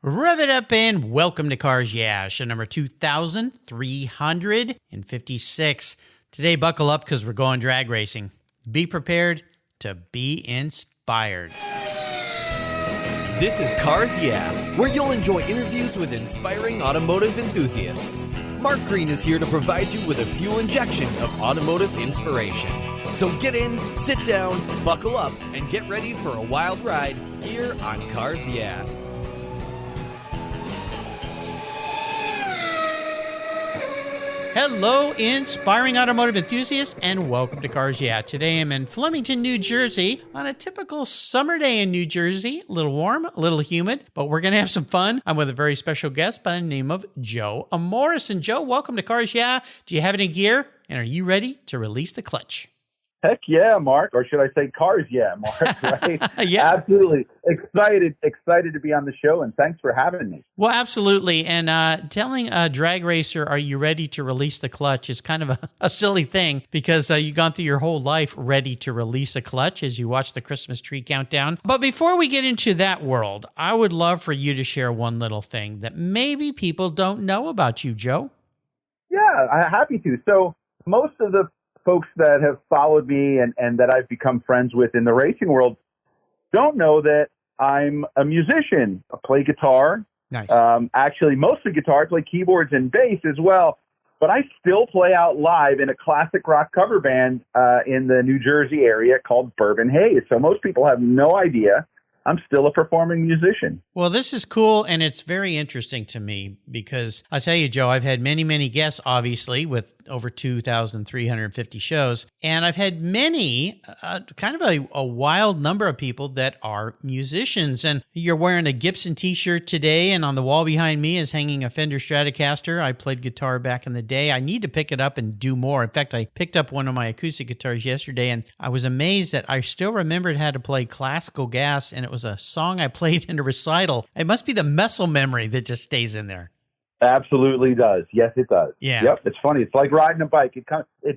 Rev it up and welcome to Cars Yeah, show number 2356. Today, buckle up because we're going drag racing. Be prepared to be inspired. This is Cars Yeah, where you'll enjoy interviews with inspiring automotive enthusiasts. Mark Green is here to provide you with a fuel injection of automotive inspiration. So get in, sit down, buckle up, and get ready for a wild ride here on Cars Yeah. Hello, inspiring automotive enthusiasts, and welcome to Cars Yeah. Today I'm in Flemington, New Jersey, on a typical summer day in New Jersey. A little warm, a little humid, but we're going to have some fun. I'm with a very special guest by the name of Joe Morrison. Joe, welcome to Cars Yeah. Do you have any gear, and are you ready to release the clutch? Heck yeah, Mark, or should I say Cars Yeah, Mark, right? Yeah. Absolutely. Excited to be on the show, and thanks for having me. Well, absolutely. And telling a drag racer, are you ready to release the clutch is kind of a silly thing because you've gone through your whole life ready to release a clutch as you watch the Christmas tree countdown. But before we get into that world, I would love for you to share one little thing that maybe people don't know about you, Joe. Yeah, I'm happy to. So most of the folks that have followed me and that I've become friends with in the racing world don't know that I'm a musician. I play guitar. Nice. Actually, mostly guitar. I play keyboards and bass as well. But I still play out live in a classic rock cover band in the New Jersey area called Bourbon Hayes. So most people have no idea I'm still a performing musician. Well, this is cool, and it's very interesting to me because I tell you, Joe, I've had many guests, obviously, with over 2,350 shows, and I've had many, kind of a wild number of people that are musicians, and you're wearing a Gibson t-shirt today, and on the wall behind me is hanging a Fender Stratocaster. I played guitar back in the day. I need to pick it up and do more. In fact, I picked up one of my acoustic guitars yesterday, and I was amazed that I still remembered how to play Classical Gas, and it was a song I played in a recital. It must be the muscle memory that just stays in there. Absolutely does. Yes, it does. Yeah. Yep. It's funny. It's like riding a bike. It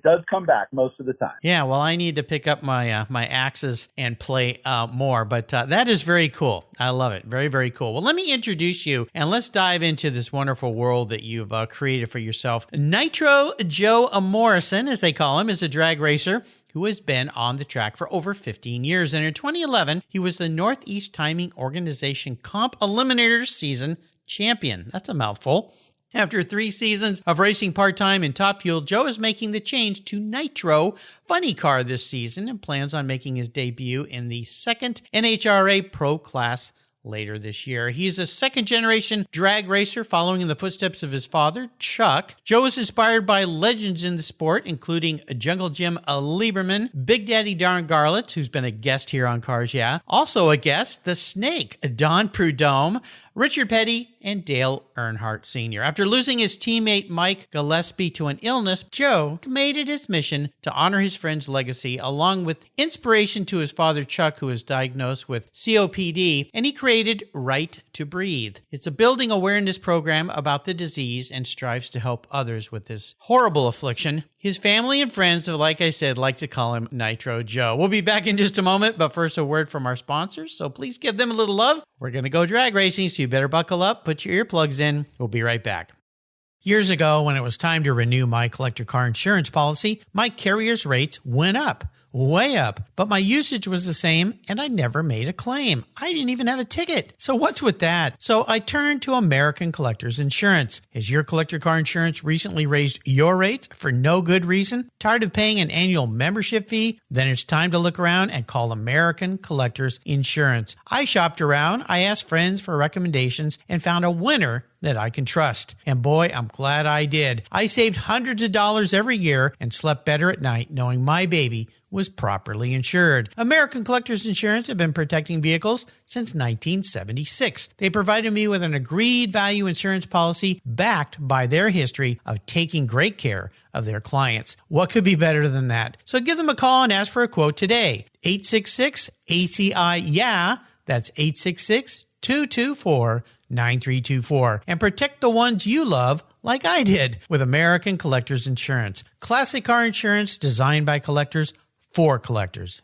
does come back most of the time. Yeah. Well, I need to pick up my my axes and play more. But that is very cool. I love it. Very, very cool. Well, let me introduce you and let's dive into this wonderful world that you've created for yourself. Nitro Joe Morrison, as they call him, is a drag racer who has been on the track for over 15 years. And in 2011, he was the Northeast Timing Organization Comp Eliminator season champion. That's a mouthful. After 3 seasons of racing part-time in Top Fuel, Joe is making the change to Nitro Funny Car this season and plans on making his debut in the second NHRA Pro Class later this year. He's a second-generation drag racer following in the footsteps of his father, Chuck. Joe is inspired by legends in the sport, including Jungle Jim Lieberman, Big Daddy Darn Garlitz, who's been a guest here on Cars Yeah. Also a guest, the Snake, Don Prudhomme, Richard Petty, and Dale Earnhardt Sr. After losing his teammate Mike Gillespie to an illness, Joe made it his mission to honor his friend's legacy, along with inspiration to his father Chuck, who was diagnosed with COPD, and he created Right to Breathe. It's a building awareness program about the disease and strives to help others with this horrible affliction. His family and friends, like I said, like to call him Nitro Joe. We'll be back in just a moment, but first a word from our sponsors, so please give them a little love. We're going to go drag racing, so you better buckle up, put your earplugs in. We'll be right back. Years ago, when it was time to renew my collector car insurance policy, my carrier's rates went up. Way up, but my usage was the same and I never made a claim. I didn't even have a ticket. So what's with that? So I turned to American Collectors Insurance. Has your collector car insurance recently raised your rates for no good reason? Tired of paying an annual membership fee? Then it's time to look around and call American Collectors Insurance. I shopped around, I asked friends for recommendations, and found a winner that I can trust. And boy, I'm glad I did. I saved hundreds of dollars every year and slept better at night knowing my baby was properly insured. American Collectors Insurance have been protecting vehicles since 1976. They provided me with an agreed value insurance policy backed by their history of taking great care of their clients. What could be better than that? So give them a call and ask for a quote today. 866-ACI-YEAH. That's 866-224-9324. And protect the ones you love like I did with American Collectors Insurance. Classic car insurance designed by collectors for collectors.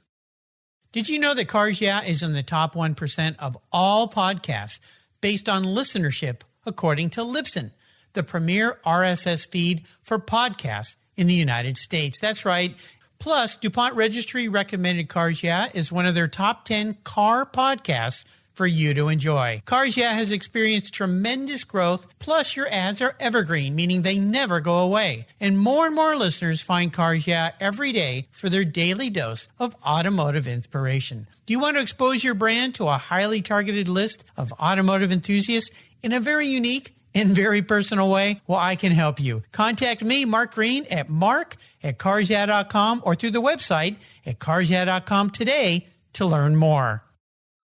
Did you know that Cars Yeah is in the top 1% of all podcasts based on listenership, according to Libsyn, the premier RSS feed for podcasts in the United States. That's right. Plus, DuPont Registry Recommended Cars Yeah is one of their top 10 car podcasts for you to enjoy. Cars Yeah has experienced tremendous growth, plus your ads are evergreen, meaning they never go away. And more listeners find Cars Yeah every day for their daily dose of automotive inspiration. Do you want to expose your brand to a highly targeted list of automotive enthusiasts in a very unique and very personal way? Well, I can help you. Contact me, Mark Green, at mark@carsyeah.com or through the website at carsyeah.com today to learn more.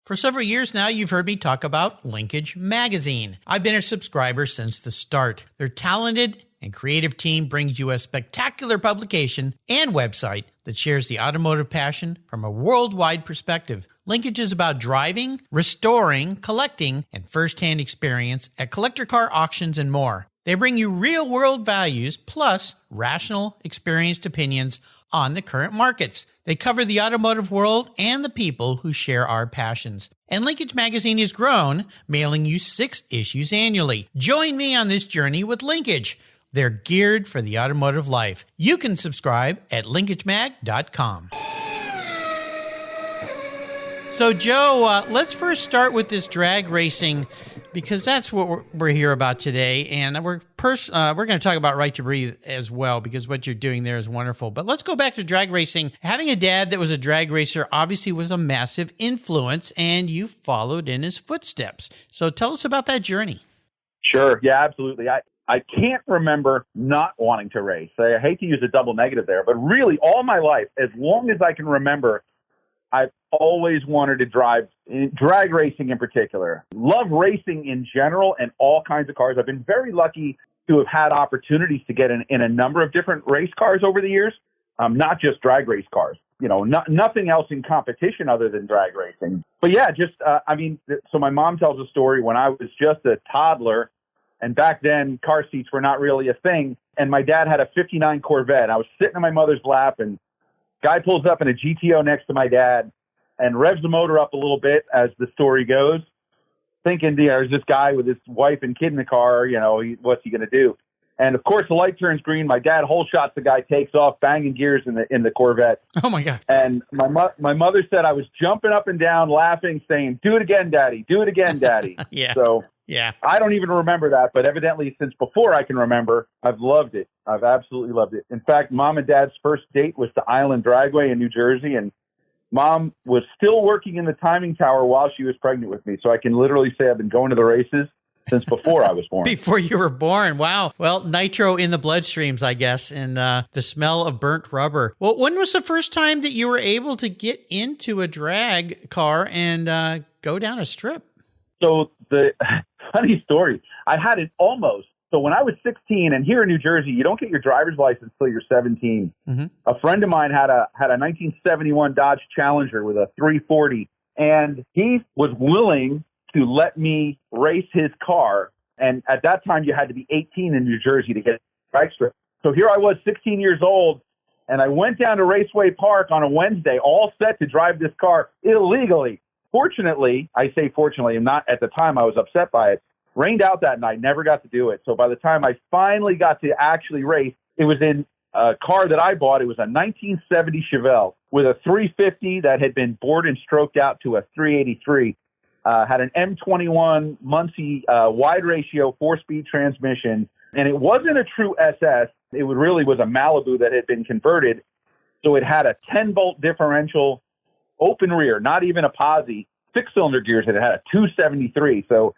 For several years now, you've heard me talk about Linkage Magazine. I've been a subscriber since the start. Their talented and creative team brings you a spectacular publication and website that shares the automotive passion from a worldwide perspective. Linkage is about driving, restoring, collecting, and first-hand experience at collector car auctions and more. They bring you real-world values plus rational, experienced opinions on the current markets. They cover the automotive world and the people who share our passions. And Linkage Magazine has grown, mailing you 6 issues annually. Join me on this journey with Linkage. They're geared for the automotive life. You can subscribe at linkagemag.com. So, Joe, let's first start with this drag racing, because that's what we're here about today. And we're going to talk about Right to Breathe as well, because what you're doing there is wonderful. But let's go back to drag racing. Having a dad that was a drag racer obviously was a massive influence, and you followed in his footsteps. So tell us about that journey. Sure. Yeah, absolutely. I can't remember not wanting to race. I hate to use a double negative there, but really all my life, as long as I can remember, I've always wanted to drive, drag racing in particular. Love racing in general and all kinds of cars. I've been very lucky to have had opportunities to get in a number of different race cars over the years, not just drag race cars. You know, nothing else in competition other than drag racing. But yeah, so my mom tells a story when I was just a toddler, and back then car seats were not really a thing. And my dad had a 59 Corvette. I was sitting in my mother's lap, and guy pulls up in a GTO next to my dad and revs the motor up a little bit, as the story goes, thinking, there's this guy with his wife and kid in the car, what's he going to do? And of course, the light turns green. My dad whole shots the guy, takes off, banging gears in the Corvette. Oh my God. And my mother said I was jumping up and down, laughing, saying, "Do it again, Daddy. Do it again, Daddy." Yeah. So yeah, I don't even remember that, but evidently since before I can remember, I've loved it. I've absolutely loved it. In fact, Mom and Dad's first date was to Island Dragway in New Jersey, and Mom was still working in the timing tower while she was pregnant with me. So I can literally say I've been going to the races since before I was born. Before you were born. Wow. Well, nitro in the bloodstreams, I guess, and the smell of burnt rubber. Well, when was the first time that you were able to get into a drag car and go down a strip? So the funny story, I had it almost. So when I was 16, and here in New Jersey, you don't get your driver's license until you're 17. Mm-hmm. A friend of mine had a 1971 Dodge Challenger with a 340, and he was willing to let me race his car. And at that time, you had to be 18 in New Jersey to get a drag strip. So here I was, 16 years old, and I went down to Raceway Park on a Wednesday, all set to drive this car illegally. Fortunately, I say fortunately, and not at the time I was upset by it, rained out that night, never got to do it. So by the time I finally got to actually race, it was in a car that I bought. It was a 1970 Chevelle with a 350 that had been bored and stroked out to a 383. Had an M21 Muncie wide ratio 4-speed transmission, and it wasn't a true SS. It really was a Malibu that had been converted. So it had a 10-volt differential, open rear, not even a posi, 6-cylinder gears. It had a 273. So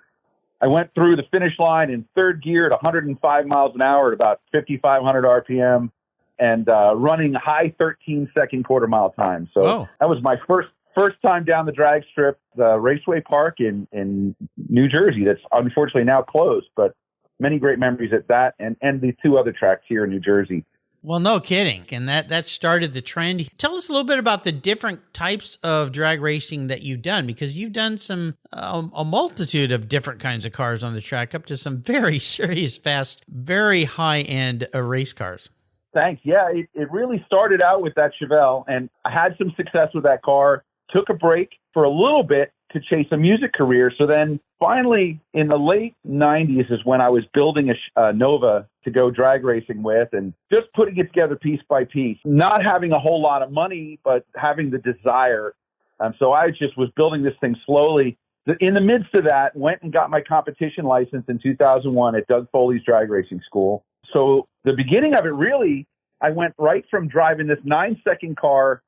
I went through the finish line in third gear at 105 miles an hour at about 5,500 RPM and running high 13-second quarter-mile time. So That was my first time down the drag strip, the Raceway Park in New Jersey. That's unfortunately now closed, but many great memories at that and the 2 other tracks here in New Jersey. Well, no kidding. And that started the trend. Tell us a little bit about the different types of drag racing that you've done, because you've done a multitude of different kinds of cars on the track, up to some very serious, fast, very high-end race cars. Thanks. Yeah, it really started out with that Chevelle, and I had some success with that car, took a break for a little bit, to chase a music career. So then finally in the late 90s is when I was building a Nova to go drag racing with and just putting it together piece by piece, not having a whole lot of money, but having the desire. So I just was building this thing slowly. In the midst of that, went and got my competition license in 2001 at Doug Foley's drag racing school. So the beginning of it, really, I went right from driving this 9-second car,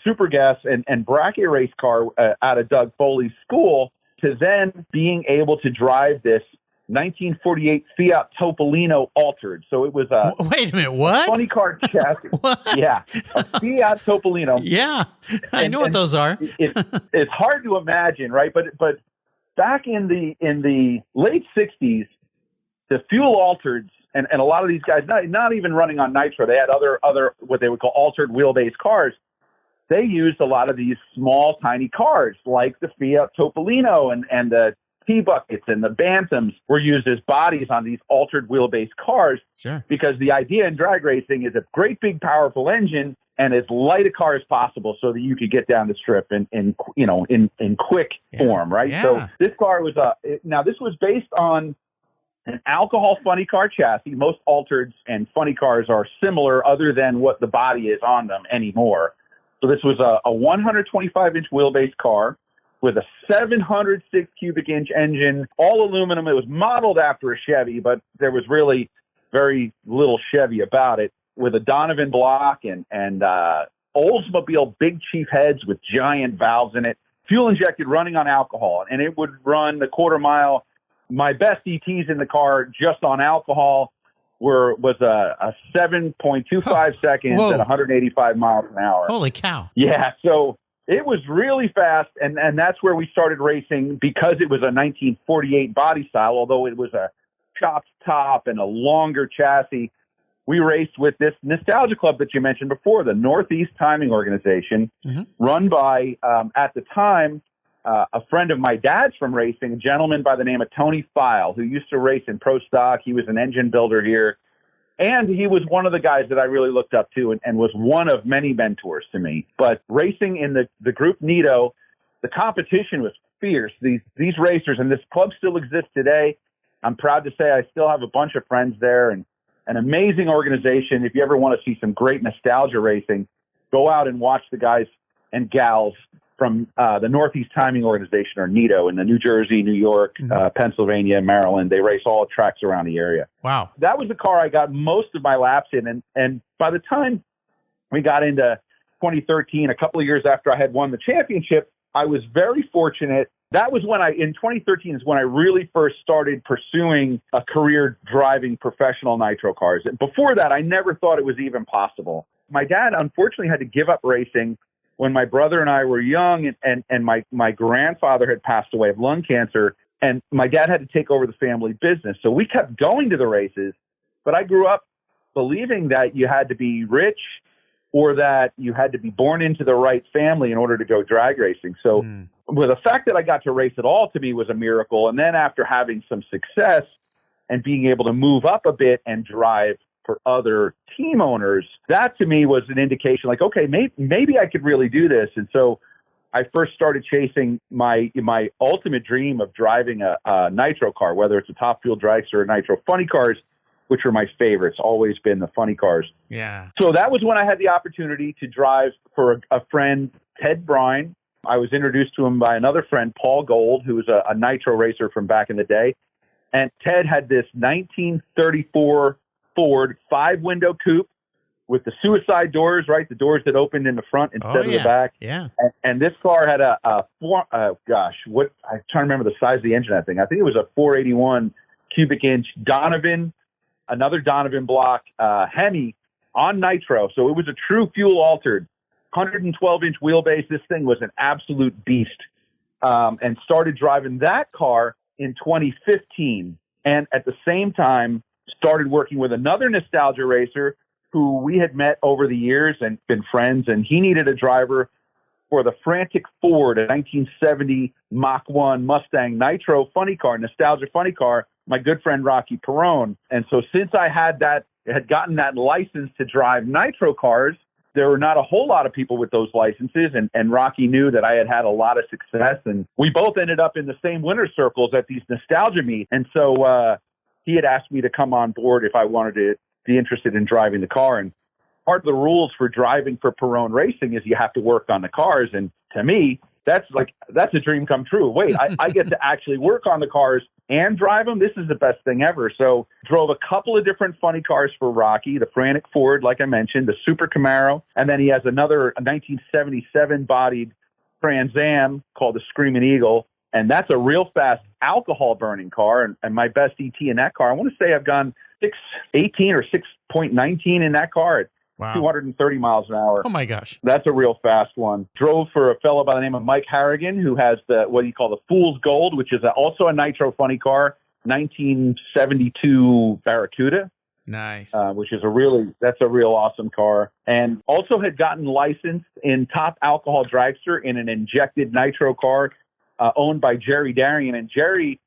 super gas and bracket race car out of Doug Foley's school to then being able to drive this 1948 Fiat Topolino altered. So it was a wait a minute, what? Funny car chassis. What? Yeah, a Fiat Topolino. Yeah, I know what those are. It's hard to imagine, right? But back in the late 60s, the fuel altereds and a lot of these guys not even running on nitro, they had other what they would call altered wheelbase cars. They used a lot of these small, tiny cars like the Fiat Topolino and the T-Buckets and the Bantams were used as bodies on these altered wheelbase cars. Sure. Because the idea in drag racing is a great big powerful engine and as light a car as possible so that you could get down the strip in quick form, right? Yeah. So this car was now this was based on an alcohol funny car chassis. Most altereds and funny cars are similar other than what the body is on them anymore. So this was a 125-inch wheelbase car with a 706 cubic inch engine, all aluminum. It was modeled after a Chevy, but there was really very little Chevy about it, with a Donovan block and Oldsmobile Big Chief heads with giant valves in it, fuel injected, running on alcohol. And it would run the quarter mile. My best ETs in the car just on alcohol was a 7.25 seconds Whoa. at 185 miles an hour. Holy cow. Yeah, so it was really fast, and that's where we started racing because it was a 1948 body style, although it was a chopped top and a longer chassis. We raced with this nostalgia club that you mentioned before, the Northeast Timing Organization, run by, at the time, a friend of my dad's from racing, a gentleman by the name of Tony File, who used to race in Pro Stock. He was an engine builder here. And he was one of the guys that I really looked up to and was one of many mentors to me. But racing in the group Nitro, the competition was fierce. These racers, and this club still exists today. I'm proud to say I still have a bunch of friends there and an amazing organization. If you ever want to see some great nostalgia racing, go out and watch the guys and gals from the Northeast Timing Organization, or NITO, in the New Jersey, New York, Pennsylvania, Maryland. They race all tracks around the area. Wow. That was the car I got most of my laps in. And by the time we got into 2013, a couple of years after I had won the championship, I was very fortunate. That was when in 2013 is when I really first started pursuing a career driving professional nitro cars. And before that, I never thought it was even possible. My dad, unfortunately, had to give up racing when my brother and I were young, and my grandfather had passed away of lung cancer, and my dad had to take over the family business. So we kept going to the races, but I grew up believing that you had to be rich or that you had to be born into the right family in order to go drag racing. So with the fact that I got to race at all, to me, was a miracle. And then after having some success and being able to move up a bit and drive for other team owners, that to me was an indication like, okay, maybe I could really do this. And so I first started chasing my ultimate dream of driving a nitro car, whether it's a Top Fuel dragster or Nitro Funny Cars, which are my favorites, always been the funny cars. Yeah. So that was when I had the opportunity to drive for a friend, Ted Brine. I was introduced to him by another friend, Paul Gold, who was a nitro racer from back in the day. And Ted had this 1934 Ford 5-window coupe with the suicide doors, right? The doors that opened in the front instead of the back. Yeah. And this car had I'm trying to remember the size of the engine, I think. I think it was a 481 cubic inch Donovan, another Donovan block, Hemi on nitro. So it was a true fuel altered 112-inch wheelbase. This thing was an absolute beast. And started driving that car in 2015. And at the same time, started working with another nostalgia racer who we had met over the years and been friends. And he needed a driver for the Frantic Ford, a 1970 Mach 1 Mustang Nitro Funny Car, nostalgia funny car, my good friend Rocky Perrone. And so since I had gotten that license to drive nitro cars, there were not a whole lot of people with those licenses, and Rocky knew that I had had a lot of success, and we both ended up in the same winner's circles at these nostalgia meets. And so he had asked me to come on board if I wanted to be interested in driving the car. And part of the rules for driving for Perrone Racing is you have to work on the cars. And to me, that's a dream come true. Wait, I get to actually work on the cars and drive them. This is the best thing ever. So drove a couple of different funny cars for Rocky, the Frantic Ford, like I mentioned, the Super Camaro. And then he has a 1977 bodied Trans Am called the Screaming Eagle. And that's a real fast alcohol burning car. And my best ET in that car, I want to say I've gone 6.18 or 6.19 in that car. Wow. 230 miles an hour. Oh my gosh. That's a real fast one. Drove for a fellow by the name of Mike Harrigan, who has what you call the Fool's Gold, which is also a Nitro Funny Car, 1972 Barracuda. Nice. Which is that's a real awesome car. And also had gotten licensed in Top Alcohol Dragster in an injected nitro car owned by Jerry Darian. And Jerry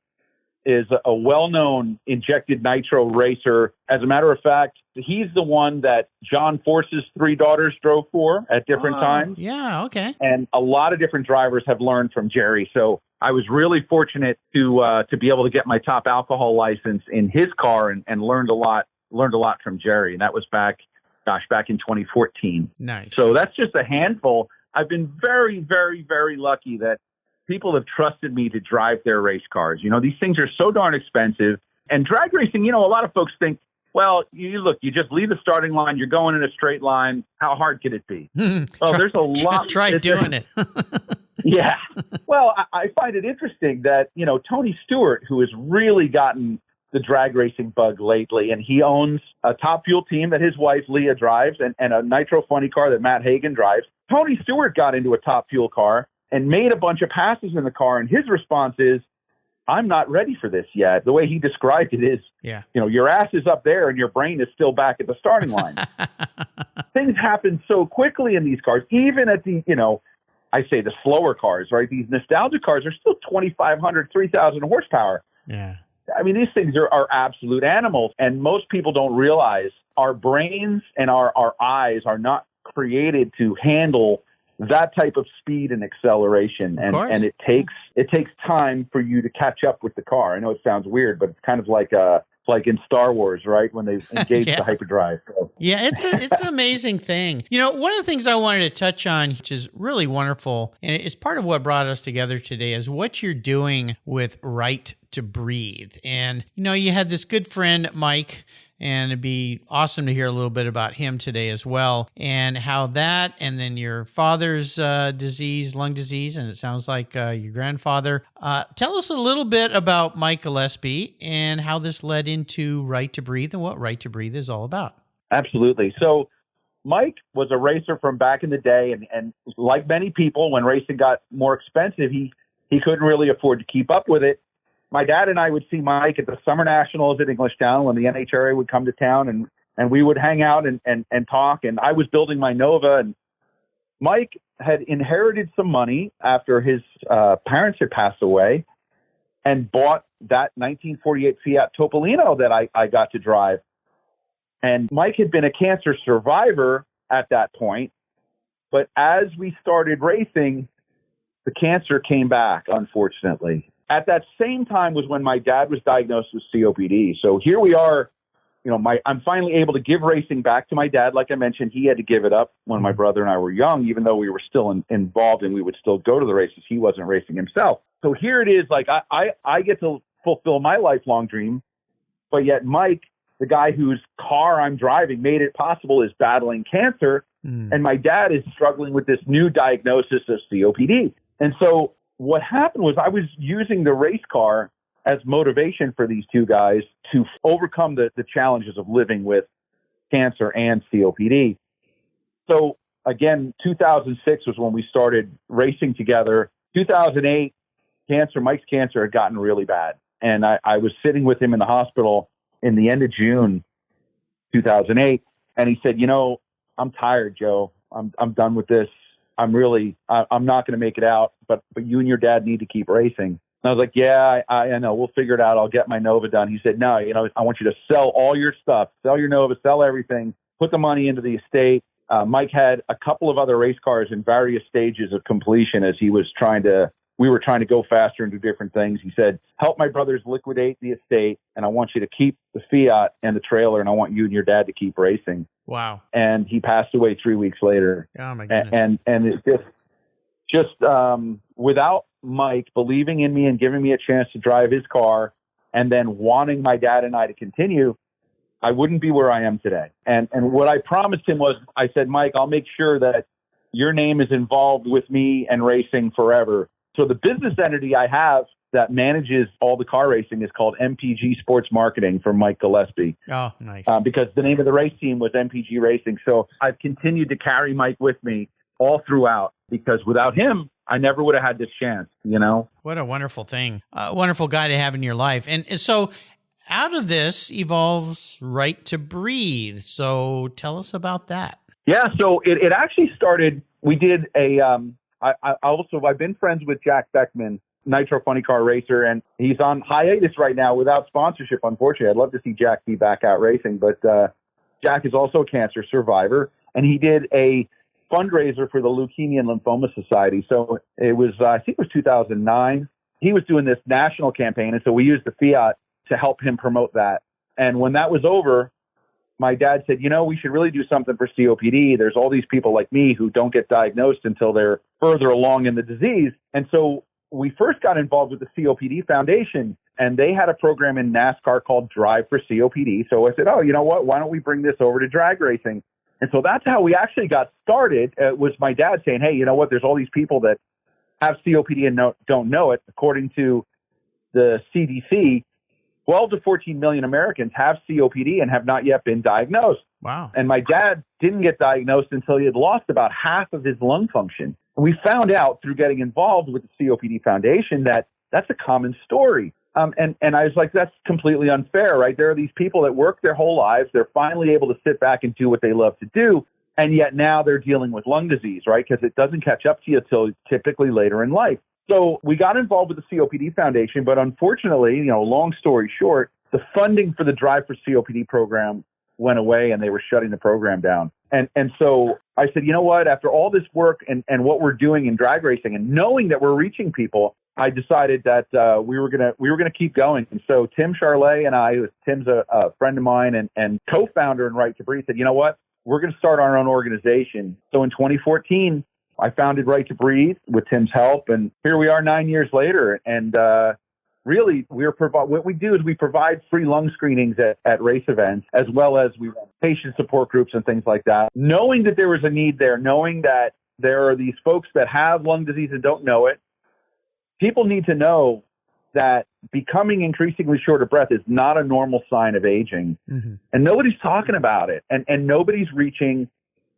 is a well-known injected nitro racer. As a matter of fact, he's the one that John Force's three daughters drove for at different times. Yeah, okay. And a lot of different drivers have learned from Jerry. So I was really fortunate to be able to get my Top Alcohol license in his car and learned a lot from Jerry. And that was back in 2014. Nice. So that's just a handful. I've been very, very, very lucky that people have trusted me to drive their race cars. You know, these things are so darn expensive. And drag racing, you know, a lot of folks think, well, you just leave the starting line. You're going in a straight line. How hard could it be? There's a lot. Try doing it. Yeah. Well, I find it interesting that, you know, Tony Stewart, who has really gotten the drag racing bug lately, and he owns a Top Fuel team that his wife, Leah, drives and a Nitro Funny Car that Matt Hagan drives. Tony Stewart got into a Top Fuel car and made a bunch of passes in the car. And his response is, I'm not ready for this yet. The way he described it is, you know, your ass is up there and your brain is still back at the starting line. Things happen so quickly in these cars, even at the, you know, I say the slower cars, right? These nostalgia cars are still 2,500, 3,000 horsepower. Yeah. I mean, these things are absolute animals. And most people don't realize our brains and our eyes are not created to handle that type of speed and acceleration, and it takes time for you to catch up with the car. I know it sounds weird, but it's kind of like in Star Wars, right? When they engage the hyperdrive. So. Yeah, it's an amazing thing. You know, one of the things I wanted to touch on, which is really wonderful, and it's part of what brought us together today, is what you're doing with Right to Breathe. And, you know, you had this good friend, Mike, and it'd be awesome to hear a little bit about him today as well, and how that, and then your father's disease, lung disease, and it sounds like your grandfather. Tell us a little bit about Mike Gillespie and how this led into Right to Breathe and what Right to Breathe is all about. Absolutely. So Mike was a racer from back in the day, and like many people, when racing got more expensive, he couldn't really afford to keep up with it. My dad and I would see Mike at the Summer Nationals at Englishtown when the NHRA would come to town, and we would hang out and talk. And I was building my Nova, and Mike had inherited some money after his parents had passed away and bought that 1948 Fiat Topolino that I got to drive. And Mike had been a cancer survivor at that point. But as we started racing, the cancer came back, unfortunately. At that same time was when my dad was diagnosed with COPD. So here we are, you know, I'm finally able to give racing back to my dad. Like I mentioned, he had to give it up when my brother and I were young, even though we were still involved and we would still go to the races. He wasn't racing himself. So here it is, like I get to fulfill my lifelong dream, but yet Mike, the guy whose car I'm driving, made it possible, is battling cancer. And my dad is struggling with this new diagnosis of COPD. And so what happened was I was using the race car as motivation for these two guys to overcome the challenges of living with cancer and COPD. So again, 2006 was when we started racing together. 2008, Mike's cancer had gotten really bad. And I was sitting with him in the hospital in the end of June 2008. And he said, you know, I'm tired, Joe. I'm done with this. I'm not going to make it out, but you and your dad need to keep racing. And I was like, yeah, I know. We'll figure it out. I'll get my Nova done. He said, no, you know, I want you to sell all your stuff, sell your Nova, sell everything, put the money into the estate. Mike had a couple of other race cars in various stages of completion as we were trying to go faster and do different things. He said, help my brothers liquidate the estate, and I want you to keep the Fiat and the trailer, and I want you and your dad to keep racing. Wow. And he passed away 3 weeks later. Oh, my goodness. And it just without Mike believing in me and giving me a chance to drive his car and then wanting my dad and I to continue, I wouldn't be where I am today. And what I promised him was, I said, Mike, I'll make sure that your name is involved with me and racing forever. So the business entity I have that manages all the car racing is called MPG Sports Marketing for Mike Gillespie. Oh, nice. Because the name of the race team was MPG Racing. So I've continued to carry Mike with me all throughout, because without him, I never would have had this chance, you know? What a wonderful thing. A wonderful guy to have in your life. And so out of this evolves Right to Breathe. So tell us about that. Yeah, so it actually started, we did I've been friends with Jack Beckman, Nitro Funny Car racer, and he's on hiatus right now without sponsorship, unfortunately. I'd love to see Jack be back out racing, but Jack is also a cancer survivor, and he did a fundraiser for the Leukemia and Lymphoma Society. So it was, I think it was 2009. He was doing this national campaign, and so we used the Fiat to help him promote that. And when that was over, my dad said, we should really do something for COPD. There's all these people like me who don't get diagnosed until they're further along in the disease. And so we first got involved with the COPD Foundation, and they had a program in NASCAR called Drive for COPD. So I said, oh, you know what? Why don't we bring this over to drag racing? And so that's how we actually got started, was my dad saying, hey, you know what? There's all these people that have COPD and don't know it. According to the CDC, 12 to 14 million Americans have COPD and have not yet been diagnosed. Wow. And my dad didn't get diagnosed until he had lost about half of his lung function. And we found out through getting involved with the COPD Foundation that that's a common story. And I was like, that's completely unfair, right? There are these people that work their whole lives. They're finally able to sit back and do what they love to do. And yet now they're dealing with lung disease, right? Because it doesn't catch up to you until typically later in life. So we got involved with the COPD Foundation, but unfortunately, long story short, the funding for the Drive for COPD program went away and they were shutting the program down. And so I said, you know what, after all this work and what we're doing in drag racing and knowing that we're reaching people, I decided that we were gonna keep going. And so Tim Charlet and I, Tim's a friend of mine and co-founder in Right to Breathe, said, you know what, we're going to start our own organization. So in 2014, I founded Right to Breathe with Tim's help, and here we are 9 years later. And really, what we do is we provide free lung screenings at race events, as well as we run patient support groups and things like that. Knowing that there was a need there, knowing that there are these folks that have lung disease and don't know it, people need to know that becoming increasingly short of breath is not a normal sign of aging. Mm-hmm. And nobody's talking about it. And nobody's reaching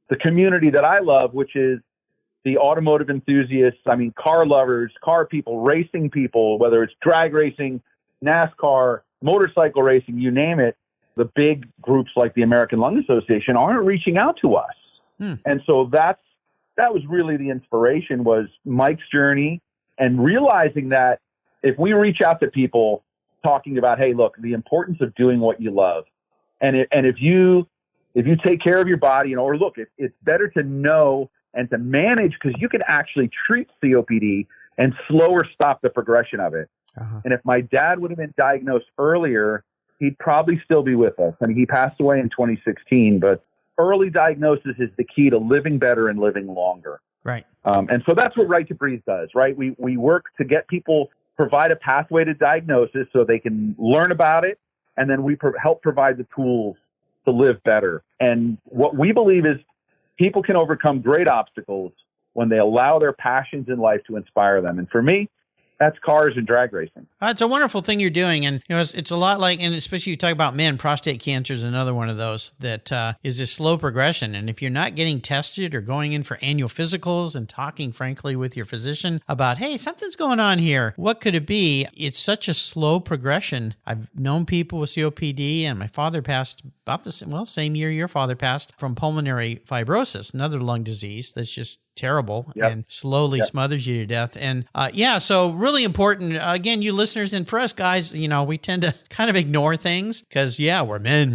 the community that I love, which is the automotive enthusiasts, car lovers, car people, racing people, whether it's drag racing, NASCAR, motorcycle racing, you name it. The big groups like the American Lung Association aren't reaching out to us. And so that was really the inspiration, was Mike's journey and realizing that if we reach out to people talking about, hey, look, the importance of doing what you love. And if you take care of your body, or look, it's better to know and to manage, because you can actually treat COPD and slow or stop the progression of it. Uh-huh. And if my dad would have been diagnosed earlier, he'd probably still be with us. He passed away in 2016, but early diagnosis is the key to living better and living longer. Right. And so that's what Right to Breathe does, right? We work to get people, provide a pathway to diagnosis so they can learn about it, and then we help provide the tools to live better. And what we believe is people can overcome great obstacles when they allow their passions in life to inspire them. And for me, that's cars and drag racing. It's a wonderful thing you're doing. And it's a lot like, and especially you talk about men, prostate cancer is another one of those that is a slow progression. And if you're not getting tested or going in for annual physicals and talking frankly with your physician about, hey, something's going on here, what could it be? It's such a slow progression. I've known people with COPD, and my father passed about the same year your father passed from pulmonary fibrosis, another lung disease that's just terrible and slowly smothers you to death. And so really important. Again, you listeners, and for us guys, we tend to kind of ignore things because, we're men,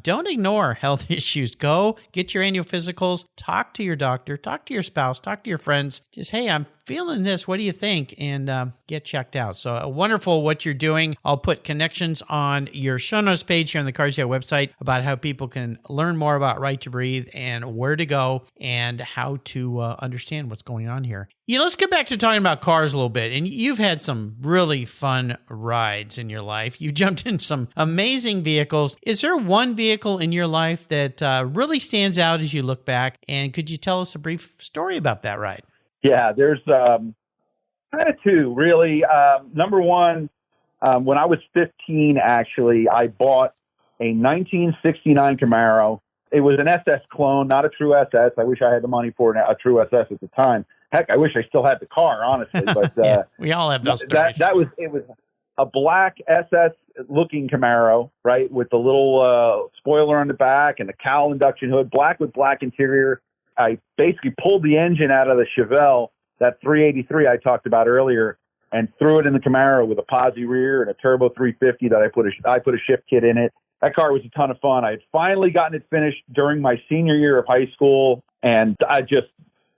Don't ignore health issues. Go get your annual physicals, talk to your doctor, talk to your spouse, talk to your friends. Just, hey, I'm feeling this. What do you think? And get checked out. So wonderful what you're doing. I'll put connections on your show notes page here on the Cars Yeah website about how people can learn more about Right to Breathe and where to go and how to understand what's going on here. Let's get back to talking about cars a little bit. And you've had some really fun rides in your life. You jumped in some amazing vehicles. Is there one vehicle in your life that really stands out as you look back? And could you tell us a brief story about that ride? Yeah, there's kind of two, really. Number one, when I was 15, actually, I bought a 1969 Camaro. It was an SS clone, not a true SS. I wish I had the money for a true SS at the time. Heck, I wish I still had the car, honestly. But we all have those stories. It was a black SS-looking Camaro, right, with the little spoiler on the back and the cowl induction hood, black with black interior. I basically pulled the engine out of the Chevelle, that 383 I talked about earlier, and threw it in the Camaro with a posi rear and a turbo 350 that I put a shift kit in it. That car was a ton of fun. I had finally gotten it finished during my senior year of high school, and I just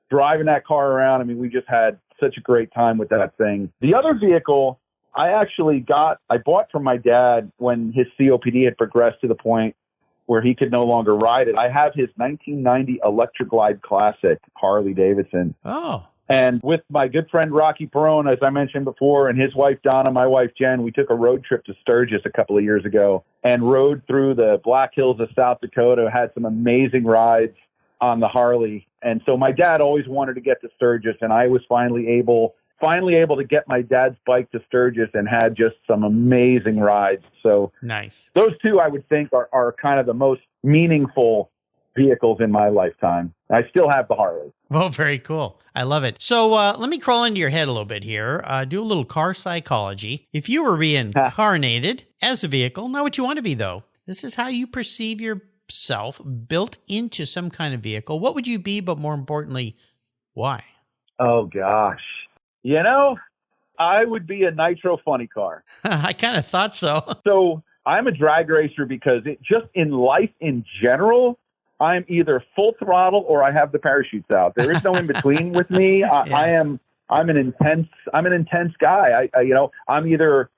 driving that car around. I mean, we just had such a great time with that thing. The other vehicle I bought from my dad when his COPD had progressed to the point where he could no longer ride it. I have his 1990 Electra Glide Classic Harley Davidson. Oh. And with my good friend Rocky Perone, as I mentioned before, and his wife Donna, my wife Jen, we took a road trip to Sturgis a couple of years ago and rode through the Black Hills of South Dakota, had some amazing rides on the Harley. And so my dad always wanted to get to Sturgis, and I was finally able to get my dad's bike to Sturgis and had just some amazing rides. So nice. Those two, I would think, are kind of the most meaningful vehicles in my lifetime. I still have the Harley. Well, very cool. I love it. So let me crawl into your head a little bit here. Do a little car psychology. If you were reincarnated as a vehicle, not what you want to be, though. This is how you perceive yourself built into some kind of vehicle. What would you be, but more importantly, why? Oh, gosh. I would be a Nitro Funny Car. I kind of thought so. So I'm a drag racer because just in life in general, I'm either full throttle or I have the parachutes out. There is no in between with me. I'm an intense guy. I'm either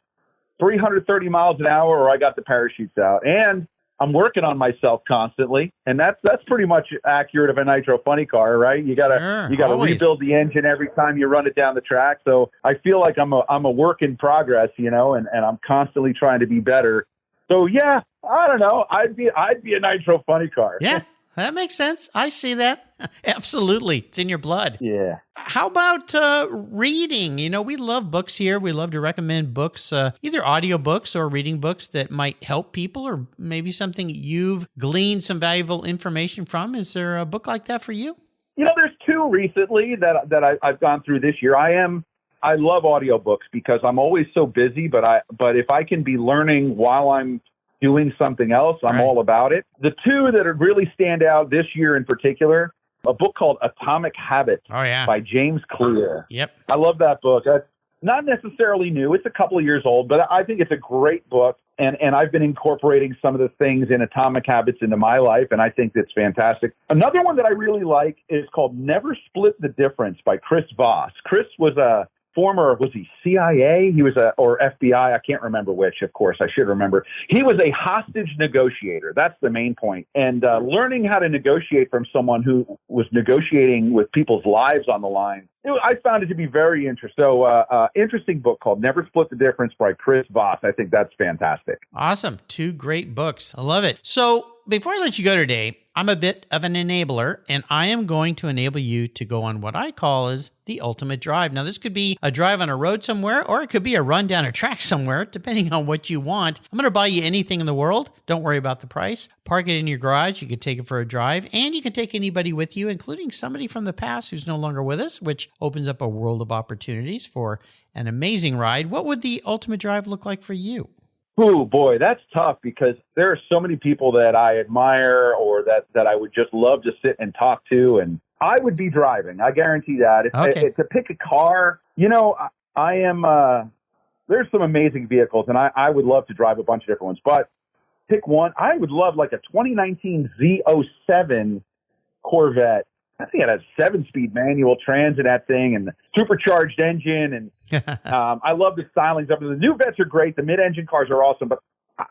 330 miles an hour or I got the parachutes out. And I'm working on myself constantly, and that's pretty much accurate of a Nitro Funny Car, right? You gotta rebuild the engine every time you run it down the track. So I feel like I'm a work in progress, and I'm constantly trying to be better. So yeah, I don't know. I'd be a Nitro Funny Car. Yeah, that makes sense. I see that. Absolutely. It's in your blood. Yeah. How about reading? We love books here. We love to recommend books, either audiobooks or reading books that might help people, or maybe something you've gleaned some valuable information from. Is there a book like that for you? There's two recently that I've gone through this year. I love audiobooks because I'm always so busy, but if I can be learning while I'm doing something else, I'm all about it. The two that really stand out this year in particular, a book called Atomic Habits by James Clear. Yep. I love that book. That's not necessarily new. It's a couple of years old, but I think it's a great book. And I've been incorporating some of the things in Atomic Habits into my life, and I think that's fantastic. Another one that I really like is called Never Split the Difference by Chris Voss. Chris was a was he CIA? He was or FBI? I can't remember which, of course. I should remember. He was a hostage negotiator. That's the main point. And learning how to negotiate from someone who was negotiating with people's lives on the line, I found it to be very interesting. So interesting book called Never Split the Difference by Chris Voss. I think that's fantastic. Awesome. Two great books. I love it. So before I let you go today, I'm a bit of an enabler, and I am going to enable you to go on what I call is the ultimate drive. Now, this could be a drive on a road somewhere, or it could be a run down a track somewhere, depending on what you want. I'm going to buy you anything in the world. Don't worry about the price. Park it in your garage. You can take it for a drive, and you can take anybody with you, including somebody from the past who's no longer with us, which opens up a world of opportunities for an amazing ride. What would the ultimate drive look like for you? Oh, boy, that's tough because there are so many people that I admire or that I would just love to sit and talk to. And I would be driving. I guarantee that. To pick a car, I am, there's some amazing vehicles, and I would love to drive a bunch of different ones, but pick one. I would love like a 2019 Z07 Corvette. I think it has 7-speed manual trans in that thing and the supercharged engine. And I love the stylings of it. The new Vets are great. The mid-engine cars are awesome, but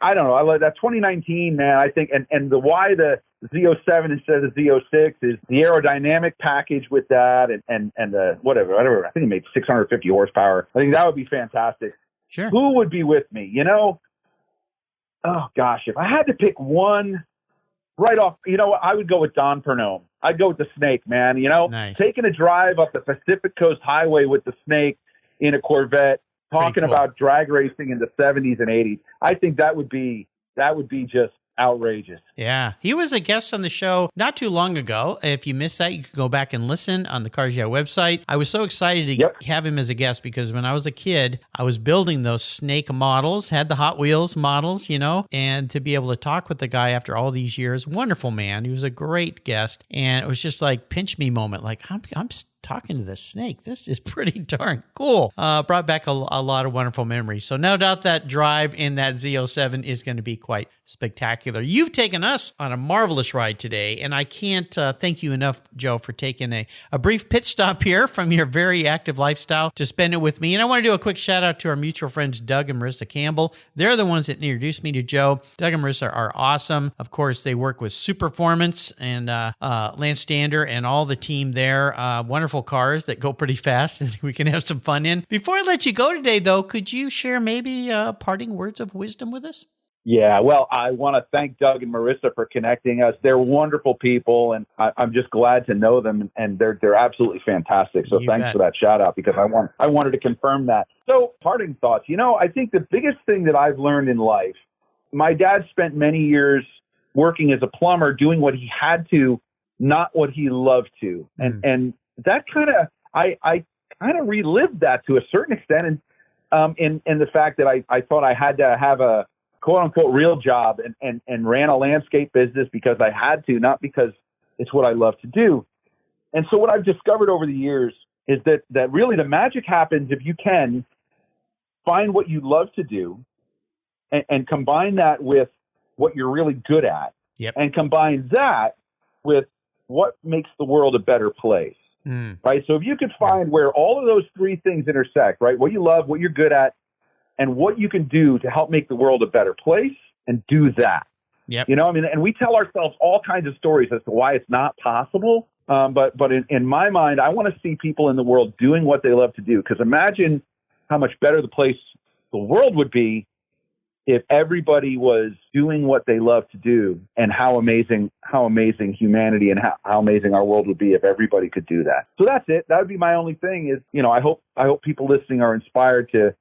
I don't know. I love that 2019, man. I think, and the why the Z07 instead of the Z06 is the aerodynamic package with that and the whatever. I think it made 650 horsepower. I think that would be fantastic. Sure. Who would be with me? Oh gosh, if I had to pick one right off, I would go with Don Pernome. I'd go with the Snake, man. Nice. Taking a drive up the Pacific Coast Highway with the Snake in a Corvette, talking about drag racing in the 70s and 80s. I think that would be just outrageous. Yeah. He was a guest on the show not too long ago. If you missed that, you can go back and listen on the Cars Yeah website. I was so excited to have him as a guest because when I was a kid, I was building those Snake models, had the Hot Wheels models, and to be able to talk with the guy after all these years, wonderful man. He was a great guest. And it was just like pinch me moment. Like I'm talking to the Snake. This is pretty darn cool. Brought back a lot of wonderful memories. So no doubt that drive in that Z07 is going to be quite spectacular. You've taken us on a marvelous ride today, and I can't thank you enough, Joe, for taking a brief pit stop here from your very active lifestyle to spend it with me. And I want to do a quick shout out to our mutual friends, Doug and Marissa Campbell. They're the ones that introduced me to Joe. Doug and Marissa are awesome. Of course, they work with Superformance and Lance Stander and all the team there. Wonderful cars that go pretty fast and we can have some fun in. Before I let you go today, though, could you share maybe parting words of wisdom with us? Yeah, well, I want to thank Doug and Marissa for connecting us. They're wonderful people, and I'm just glad to know them, and they're absolutely fantastic. So thanks for that shout out because I wanted to confirm that. So parting thoughts, I think the biggest thing that I've learned in life, my dad spent many years working as a plumber, doing what he had to, not what he loved to, and that I kind of relived that to a certain extent, and in the fact that I thought I had to have a quote unquote real job and ran a landscape business because I had to, not because it's what I love to do. And so what I've discovered over the years is that really the magic happens if you can find what you love to do and combine that with what you're really good at and combine that with what makes the world a better place. Right. So if you could find where all of those three things intersect, right? What you love, what you're good at, and what you can do to help make the world a better place, and do that. Yep. And we tell ourselves all kinds of stories as to why it's not possible. But in my mind, I want to see people in the world doing what they love to do. Because imagine how much better the world would be if everybody was doing what they love to do, and how amazing humanity and how amazing our world would be if everybody could do that. So that's it. That would be my only thing is, I hope people listening are inspired to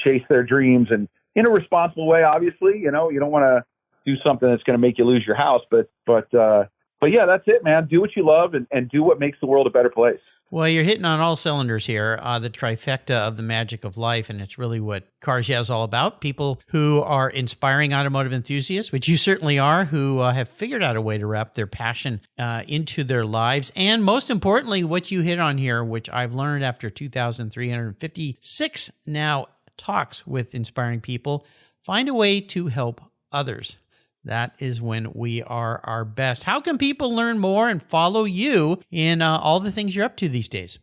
chase their dreams, and in a responsible way, obviously. You don't want to do something that's going to make you lose your house, but yeah, that's it, man. Do what you love and do what makes the world a better place. Well, you're hitting on all cylinders here, the trifecta of the magic of life, and it's really what Cars Yeah is all about. People who are inspiring automotive enthusiasts, which you certainly are, who have figured out a way to wrap their passion into their lives. And most importantly, what you hit on here, which I've learned after 2,356 now talks with inspiring people, find a way to help others. That is when we are our best. How can people learn more and follow you in all the things you're up to these days?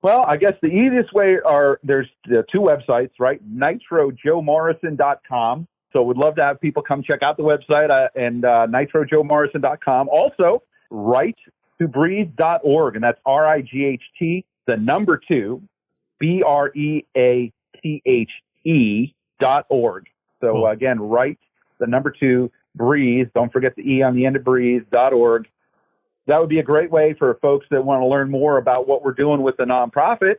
Well, I guess the easiest way there's two websites, right? NitroJoeMorrison.com. So we'd love to have people come check out the website and NitroJoeMorrison.com. Also, right2breathe.org, and that's RIGHT, the number 2, BREATHE.org. So cool. Again, right, the number 2, breathe. Don't forget the E on the end of breathe.org. That would be a great way for folks that want to learn more about what we're doing with the nonprofit.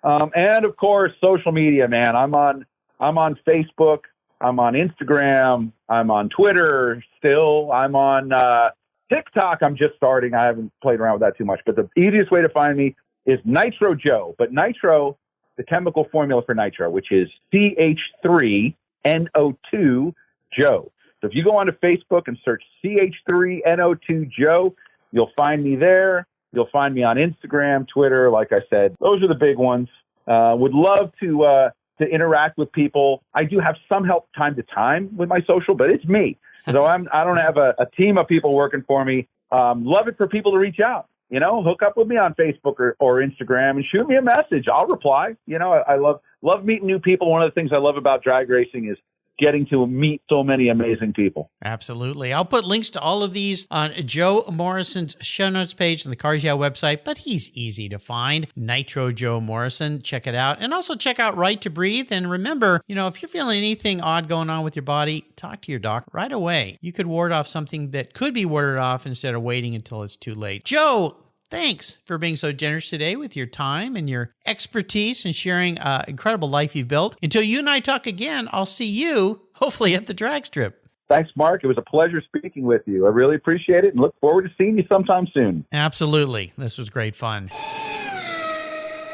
And of course, social media, man. I'm on Facebook. I'm on Instagram. I'm on Twitter still. I'm on TikTok. I'm just starting. I haven't played around with that too much. But the easiest way to find me is Nitro Joe. But Nitro, the chemical formula for nitro, which is CH3NO2 Joe. So if you go onto Facebook and search CH3NO2 Joe, you'll find me there. You'll find me on Instagram, Twitter. Like I said, those are the big ones. Would love to interact with people. I do have some help time to time with my social, but it's me. So I don't have a team of people working for me. Love it for people to reach out. Hook up with me on Facebook or Instagram and shoot me a message. I'll reply. I love meeting new people. One of the things I love about drag racing is getting to meet so many amazing people. Absolutely. I'll put links to all of these on Joe Morrison's show notes page on the Cars Yeah website, but he's easy to find. Nitro Joe Morrison. Check it out. And also check out Right to Breathe. And remember, if you're feeling anything odd going on with your body, talk to your doc right away. You could ward off something that could be warded off instead of waiting until it's too late. Joe, thanks for being so generous today with your time and your expertise and sharing an incredible life you've built. Until you and I talk again, I'll see you, hopefully, at the drag strip. Thanks, Mark. It was a pleasure speaking with you. I really appreciate it and look forward to seeing you sometime soon. Absolutely. This was great fun.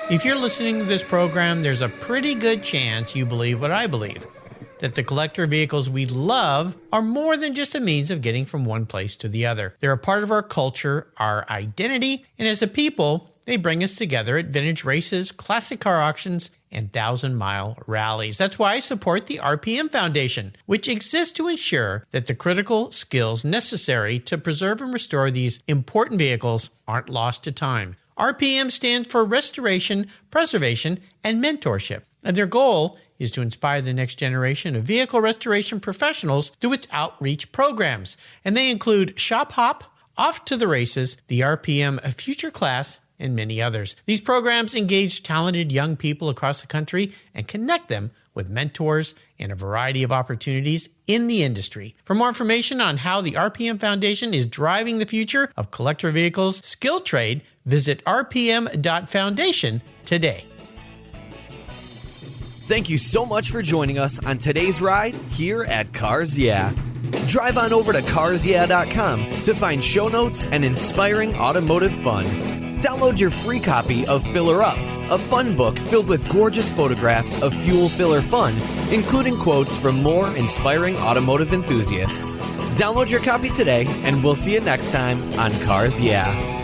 If you're listening to this program, there's a pretty good chance you believe what I believe, that the collector vehicles we love are more than just a means of getting from one place to the other. They're a part of our culture, our identity, and as a people, they bring us together at vintage races, classic car auctions, and 1,000-mile rallies. That's why I support the RPM Foundation, which exists to ensure that the critical skills necessary to preserve and restore these important vehicles aren't lost to time. RPM stands for Restoration, Preservation, and Mentorship, and their goal is to inspire the next generation of vehicle restoration professionals through its outreach programs. And they include Shop Hop, Off to the Races, the RPM Future Class, and many others. These programs engage talented young people across the country and connect them with mentors and a variety of opportunities in the industry. For more information on how the RPM Foundation is driving the future of collector vehicles skilled trade, visit rpm.foundation today. Thank you so much for joining us on today's ride here at Cars Yeah. Drive on over to carsyeah.com to find show notes and inspiring automotive fun. Download your free copy of Filler Up, a fun book filled with gorgeous photographs of fuel filler fun, including quotes from more inspiring automotive enthusiasts. Download your copy today, and we'll see you next time on Cars Yeah.